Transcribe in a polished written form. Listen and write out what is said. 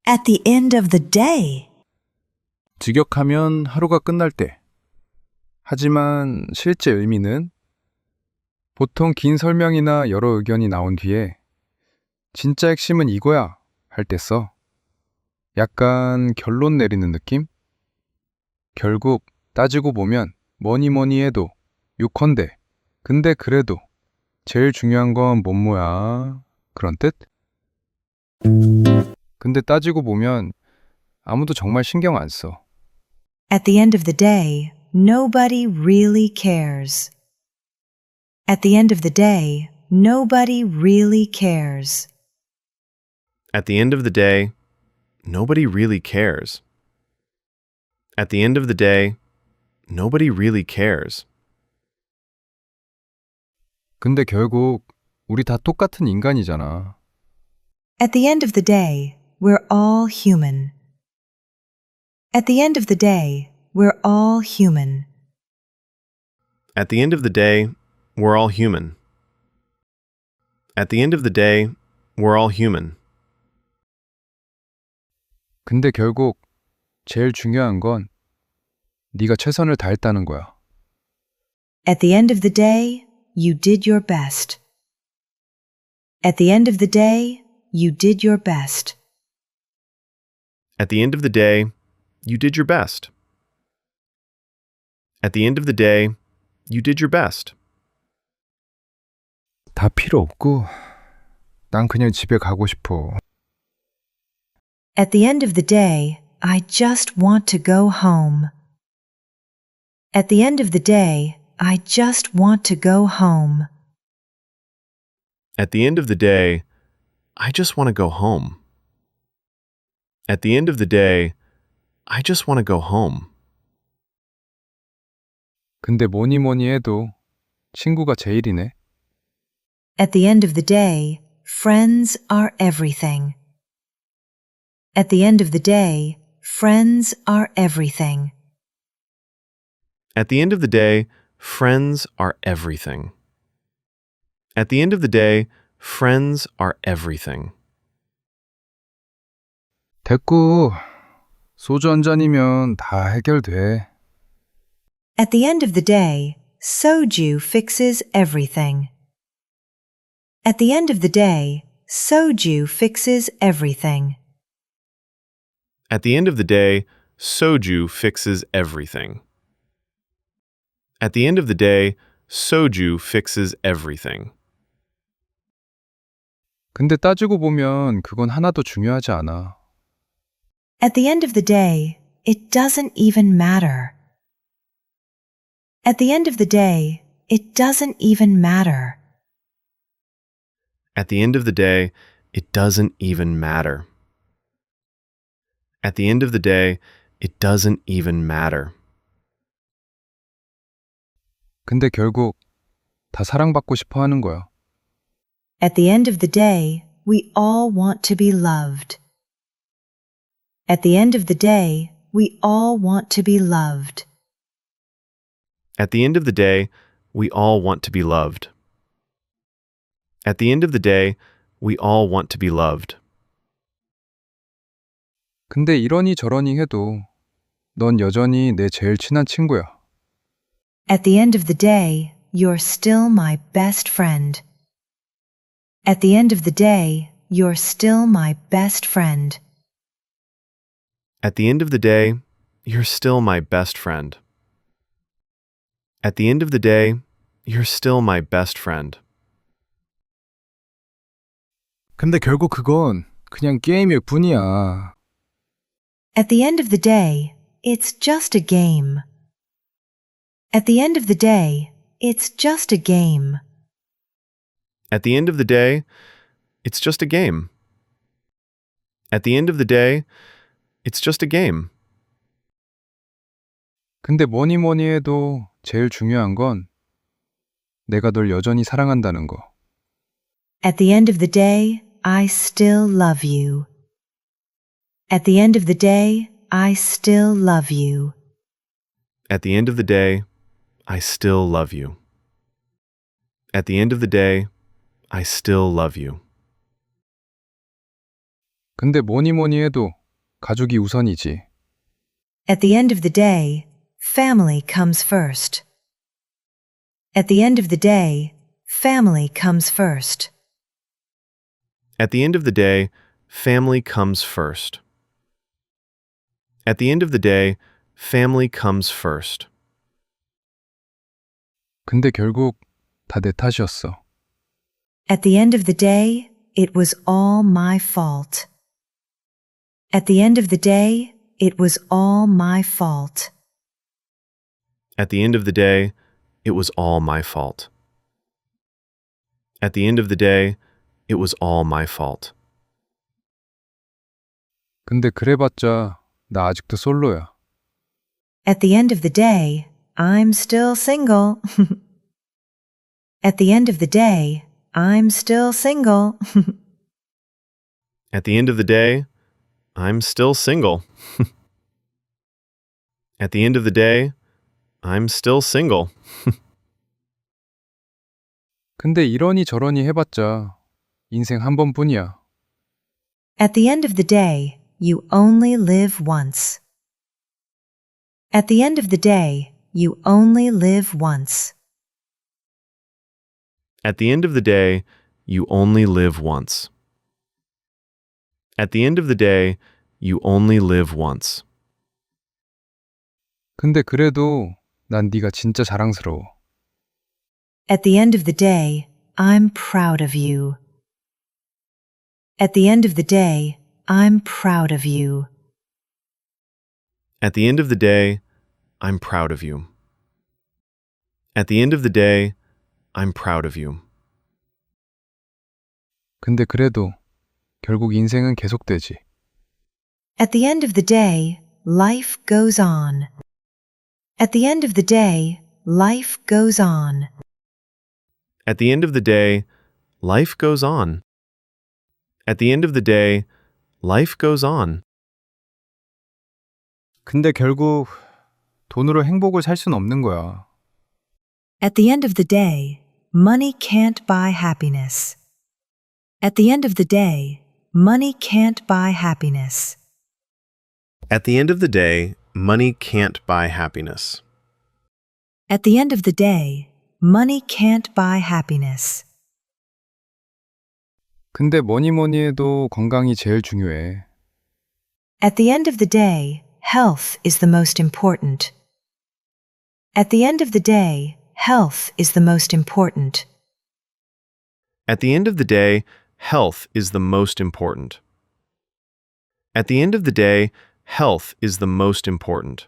At the end of the day. 직역하면 하루가 끝날 때. 하지만 실제 의미는 보통 긴 설명이나 여러 의견이 나온 뒤에 진짜 핵심은 이거야 할 때 써. 약간 결론 내리는 느낌? 결국 따지고 보면 뭐니 해도 요컨대 근데 그래도 제일 중요한 건 뭐야 그런 뜻? 근데 따지고 보면 아무도 정말 신경 안 써. At the end of the day, nobody really cares. At the end of the day, nobody really cares. At the end of the day, nobody really cares. At the end of the day, nobody really cares. 근데 결국 우리 다 똑같은 인간이잖아. At the end of the day, we're all human. At the end of the day, we're all human. At the end of the day, we're all human. At the end of the day, we're all human. 근데 결국 제일 중요한 건 네가 최선을 다했다는 거야. At the end of the day, you did your best. At the end of the day, you did your best. At the end of the day, you did your best. At the end of the day, you did your best. 다 필요 없고 난 그냥 집에 가고 싶어. At the end of the day, I just want to go home. At the end of the day, I just want to go home. At the end of the day, I just want to go home. At the end of the day, I just want to go home. 근데 뭐니 해도 친구가 제일이네. At the end of the day, friends are everything. At the end of the day, friends are everything. At the end of the day, friends are everything. At the end of the day, friends are everything. 됐고 소주 한 잔이면 다 해결돼. At the end of the day, soju fixes everything. At the end of the day, soju fixes everything. At the end of the day, soju fixes everything. At the end of the day, soju fixes everything. 근데 따지고 보면 그건 하나도 중요하지 않아. At the end of the day, it doesn't even matter. At the end of the day, it doesn't even matter. At the end of the day, it doesn't even matter. At the end of the day, it doesn't even matter. 근데 결국 다 사랑받고 싶어 하는 거야. At the end of the day, we all want to be loved. At the end of the day, we all want to be loved. At the end of the day, we all want to be loved. At the end of the day, we all want to be loved. 근데 이러니 저러니 해도 넌 여전히 내 제일 친한 친구야. At the end of the day, you're still my best friend. At the end of the day, you're still my best friend. At the end of the day, you're still my best friend. At the end of the day, you're still my best friend. 근데 결국 그건 그냥 게임일 뿐이야. At the end of the day, it's just a game. At the end of the day, it's just a game. At the end of the day, it's just a game. At the end of the day, it's just a game. 근데 뭐니 해도 제일 중요한 건 내가 널 여전히 사랑한다는 거. At the end of the day, I still love you. At the end of the day, I still love you. At the end of the day, I still love you. At the end of the day, I still love you. 근데 뭐니 뭐니 해도 가족이 우선이지. At the end of the day, family comes first. At the end of the day, family comes first. At the end of the day, family comes first. At the end of the day, family comes first. 근데 결국 다 내 탓이었어. At the end of the day, it was all my fault. At the end of the day, it was all my fault. At the end of the day, it was all my fault. At the end of the day, it was all my fault. 근데 그래봤자 나 아직도 솔로야. At the end of the day, I'm still single. At the end of the day, I'm still single. At the end of the day, I'm still single. At the end of the day, I'm still single. 근데 이러니 저러니 해봤자 인생 한 번뿐이야. At the end of the day, you only live once. At the end of the day, you only live once. At the end of the day, you only live once. At the end of the day, you only live once. 근데 그래도 난 네가 진짜 자랑스러워. At the end of the day, I'm proud of you. At the end of the day, I'm proud of you. At the end of the day, I'm proud of you. At the end of the day, I'm proud of you. 근데 그래도 결국 인생은 계속되지. At the end of the day, life goes on. At the end of the day, life goes on. At the end of the day, life goes on. At the end of the day, life goes on. 근데 결국 돈으로 행복을 살 순 없는 거야. At the end of the day, money can't buy happiness. At the end of the day, money can't buy happiness. At the end of the day, money can't buy happiness. At the end of the day, money can't buy happiness. 근데 뭐니 뭐니 해도 건강이 제일 중요해. At the end of the day, health is the most important. At the end of the day, health is the most important. At the end of the day, health is the most important. At the end of the day, health is the most important.